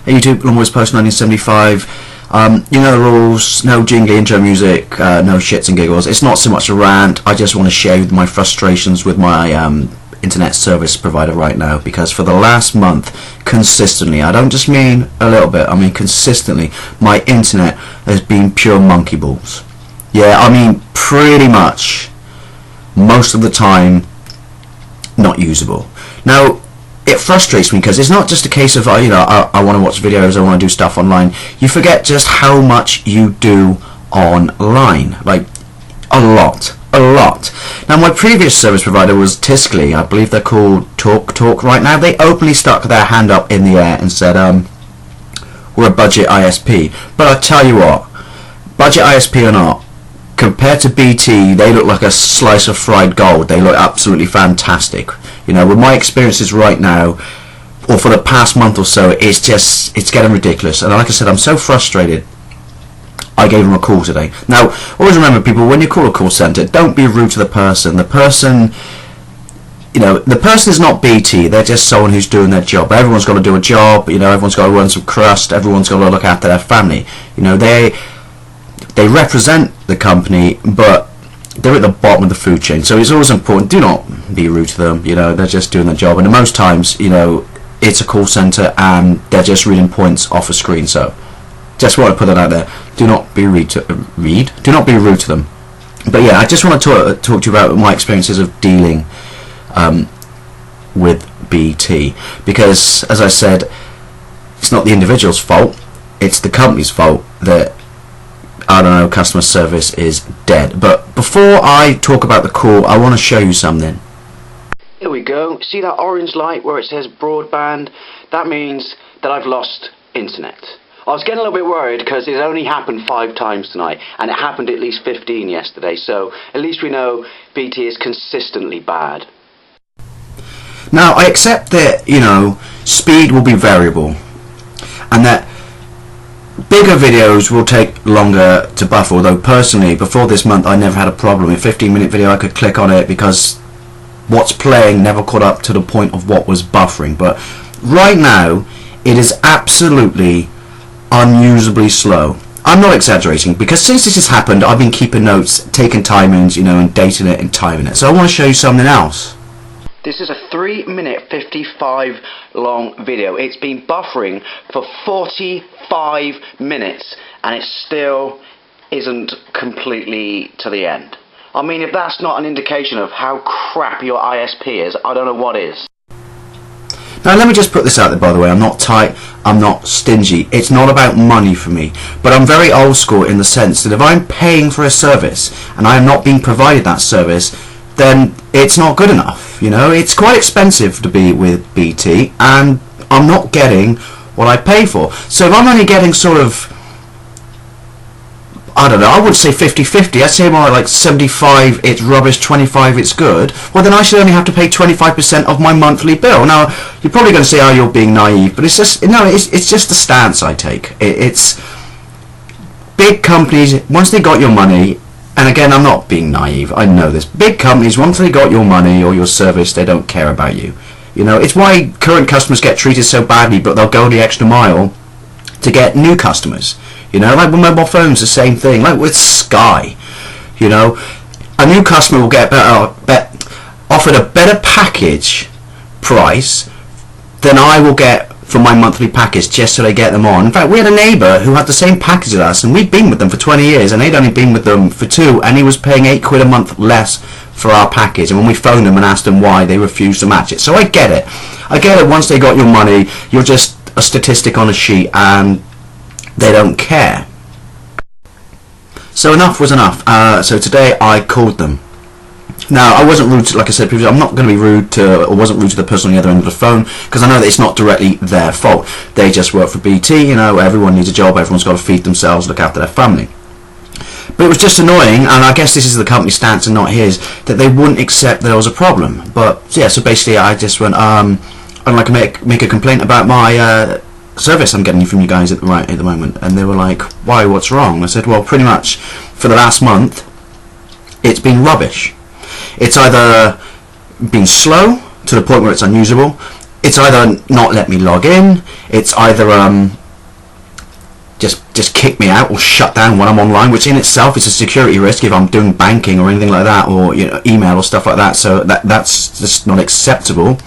YouTube, Longboys Post 1975. You know the rules, no jingly intro music, no shits and giggles. It's not so much a rant, I just want to share my frustrations with my internet service provider right now, because for the last month, consistently, I don't just mean a little bit, I mean consistently, my internet has been pure monkey balls. Yeah, I mean pretty much most of the time not usable. Now, it frustrates me because it's not just a case of, you know, I want to watch videos, I want to do stuff online. You forget just how much you do online. Like, a lot. Now, my previous service provider was Tiscali. I believe they're called Talk right now. They openly stuck their hand up in the air and said, we're a budget ISP. But I tell you what, budget ISP or not, compared to BT, they look like a slice of fried gold. They look absolutely fantastic. You know, with my experiences right now, or for the past month or so, it's getting ridiculous. And like I said, I'm so frustrated. I gave them a call today. Now, always remember, people, when you call a call centre, don't be rude to the person. The person, you know, the person is not BT. They're just someone who's doing their job. Everyone's got to do a job. You know, everyone's got to run some crust. Everyone's got to look after their family. You know, they represent the company, but they're at the bottom of the food chain. So it's always important. Do not be rude to them. You know, they're just doing their job. And most times, you know, it's a call centre and they're just reading points off a screen. So just want to put that out there. Do not be rude to them. But yeah, I just want to talk to you about my experiences of dealing with BT, because as I said, it's not the individual's fault, it's the company's fault that, I don't know, customer service is dead. But before I talk about the call, I want to show you something. Here we go. See that orange light where it says broadband? That means that I've lost internet. I was getting a little bit worried because it only happened 5 times tonight, and it happened at least 15 yesterday, so at least we know BT is consistently bad. Now, I accept that, you know, speed will be variable, and that bigger videos will take longer to buffer, although personally, before this month, I never had a problem. A 15-minute video, I could click on it because what's playing never caught up to the point of what was buffering. But right now, it is absolutely unusably slow. I'm not exaggerating, because since this has happened, I've been keeping notes, taking timings, you know, and dating it and timing it. So I want to show you something else. This is a 3-minute 55 long video. It's been buffering for 45 minutes and it still isn't completely to the end. I mean, if that's not an indication of how crap your ISP is, I don't know what is. Now, let me just put this out there, by the way. I'm not tight, I'm not stingy. It's not about money for me. But I'm very old school in the sense that if I'm paying for a service and I am not being provided that service, then it's not good enough. You know, it's quite expensive to be with BT and I'm not getting what I pay for. So if I'm only getting sort of, I don't know, I wouldn't say 50-50, I'd say more like 75 it's rubbish, 25 it's good, well then I should only have to pay 25% of my monthly bill. Now, you're probably going to say, oh, you're being naive, but it's just, no, it's just the stance I take. It's big companies, once they got your money, and again, I'm not being naive, I know this, big companies, once they got your money or your service, they don't care about you. You know, it's why current customers get treated so badly, but they'll go the extra mile to get new customers. You know, like with mobile phones, the same thing. Like with Sky, you know, a new customer will get offered a better package price than I will get for my monthly package, just so they get them on. In fact, we had a neighbour who had the same package as us, and we'd been with them for 20 years, and they'd only been with them for 2, and he was paying £8 a month less for our package. And when we phoned them and asked them why, they refused to match it. So I get it. I get it. Once they got your money, you're just a statistic on a sheet, and they don't care. So enough was enough. So today I called them. Now, I wasn't rude to, like I said previously, I'm not going to be rude to, or wasn't rude to the person on the other end of the phone, because I know that it's not directly their fault. They just work for BT, you know, everyone needs a job, everyone's got to feed themselves, look after their family. But it was just annoying, and I guess this is the company's stance and not his, that they wouldn't accept that there was a problem. But, yeah, so basically I just went, I'd like to make a complaint about my service I'm getting from you guys at the moment. And they were like, why, what's wrong? I said, well, pretty much for the last month it's been rubbish. It's either been slow to the point where it's unusable, it's either not let me log in, it's either just kick me out or shut down when I'm online, which in itself is a security risk if I'm doing banking or anything like that, or email or stuff like that. So that's just not acceptable.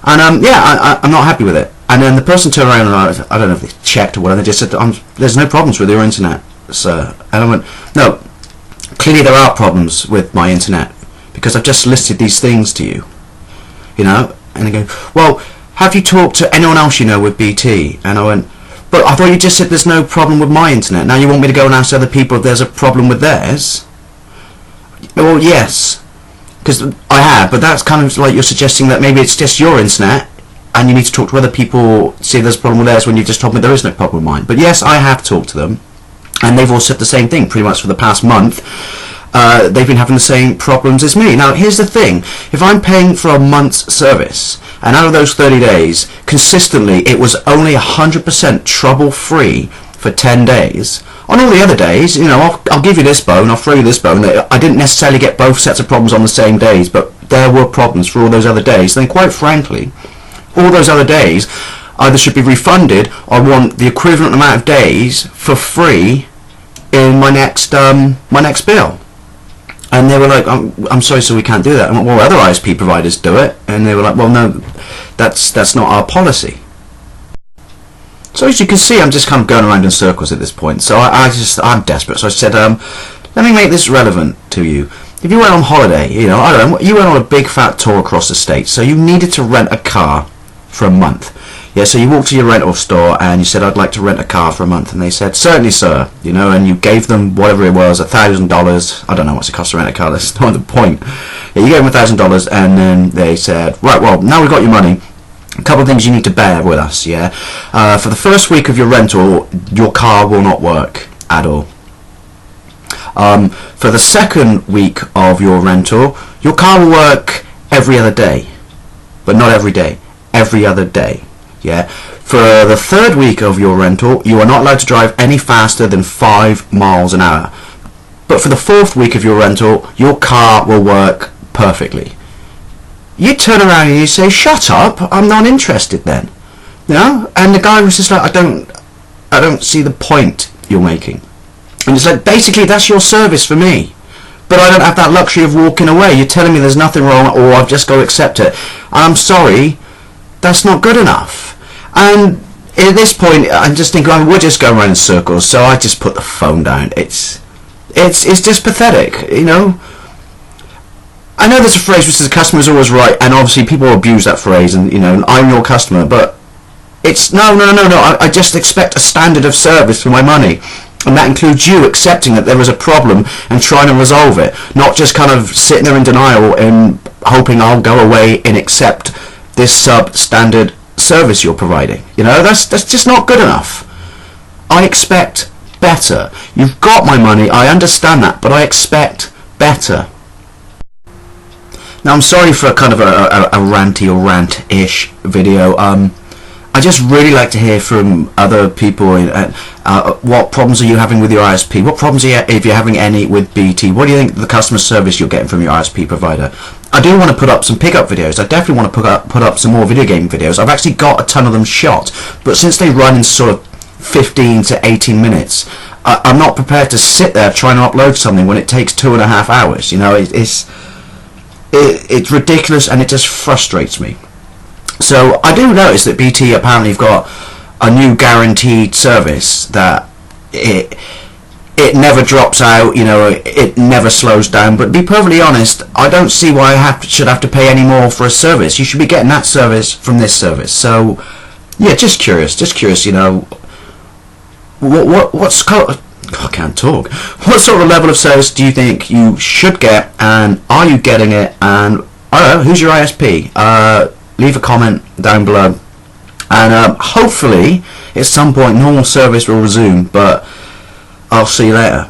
And yeah, I'm not happy with it. And then the person turned around and I don't know if they checked or whatever. They just said, "There's no problems with your internet, sir." And I went, "No, clearly there are problems with my internet because I've just listed these things to you, And they go, "Well, have you talked to anyone else you know with BT?" And I went, "But I thought you just said there's no problem with my internet. Now you want me to go and ask other people if there's a problem with theirs?" "Well, yes, because I have, but that's kind of like you're suggesting that maybe it's just your internet and you need to talk to other people, see if there's a problem with theirs when you just told me there is no problem with mine." But yes, I have talked to them, and they've all said the same thing pretty much for the past month. They've been having the same problems as me. Now, here's the thing. If I'm paying for a month's service, and out of those 30 days, consistently, it was only 100% trouble-free for 10 days. On all the other days, I'll give you this bone, I'll throw you this bone. I didn't necessarily get both sets of problems on the same days, but there were problems for all those other days. Then, quite frankly, all those other days either should be refunded or I want the equivalent amount of days for free in my next bill. And they were like, I'm sorry, so we can't do that. And well, other ISP providers do it. And they were like, well, no, that's not our policy. So as you can see, I'm just kind of going around in circles at this point. So I'm desperate. So I said, let me make this relevant to you. If you went on holiday, I don't know, you went on a big fat tour across the States, so you needed to rent a car for a month. Yeah, so you walked to your rental store and you said, "I'd like to rent a car for a month," and they said, "Certainly, sir," and you gave them whatever it was, $1,000. I don't know what's it cost to rent a car. That's not the point. Yeah, you gave them $1,000, and then they said, "Right, well, now we've got your money. A couple of things you need to bear with us. Yeah, for the first week of your rental, your car will not work at all. For the second week of your rental, your car will work every other day, but not every day. Every other day." Yeah. For the third week of your rental, you are not allowed to drive any faster than 5 miles an hour. But for the fourth week of your rental, your car will work perfectly. You turn around and you say, "Shut up, I'm not interested then." And the guy was just like, I don't see the point you're making. And it's like, basically, that's your service for me. But I don't have that luxury of walking away. You're telling me there's nothing wrong, or I've just got to accept it. I'm sorry, that's not good enough. And at this point, I'm just thinking, we're just going around in circles. So I just put the phone down. It's just pathetic, I know there's a phrase which says the customer is always right, and obviously people abuse that phrase, and I'm your customer, but it's no. I just expect a standard of service for my money. And that includes you accepting that there is a problem and trying to resolve it, not just kind of sitting there in denial and hoping I'll go away and accept this substandard service you're providing. That's just not good enough. I expect better. You've got my money, I understand that, but I expect better. Now, I'm sorry for kind of a ranty or rant-ish video. I just really like to hear from other people. What problems are you having with your ISP? What problems are you, if you're having any, with BT? What do you think of the customer service you're getting from your ISP provider? I do want to put up some pickup videos. I definitely want to put up some more video game videos. I've actually got a ton of them shot, but since they run in sort of 15 to 18 minutes, I'm not prepared to sit there trying to upload something when it takes 2.5 hours. It's ridiculous, and it just frustrates me. So I do notice that BT apparently have got a new guaranteed service that it never drops out, it never slows down. But to be perfectly honest, I don't see why I should have to pay any more for a service. You should be getting that service from this service. So yeah, just curious, what's I can't talk. What sort of level of service do you think you should get, and are you getting it? And I don't know, who's your ISP? Leave a comment down below, and hopefully at some point normal service will resume, but I'll see you later.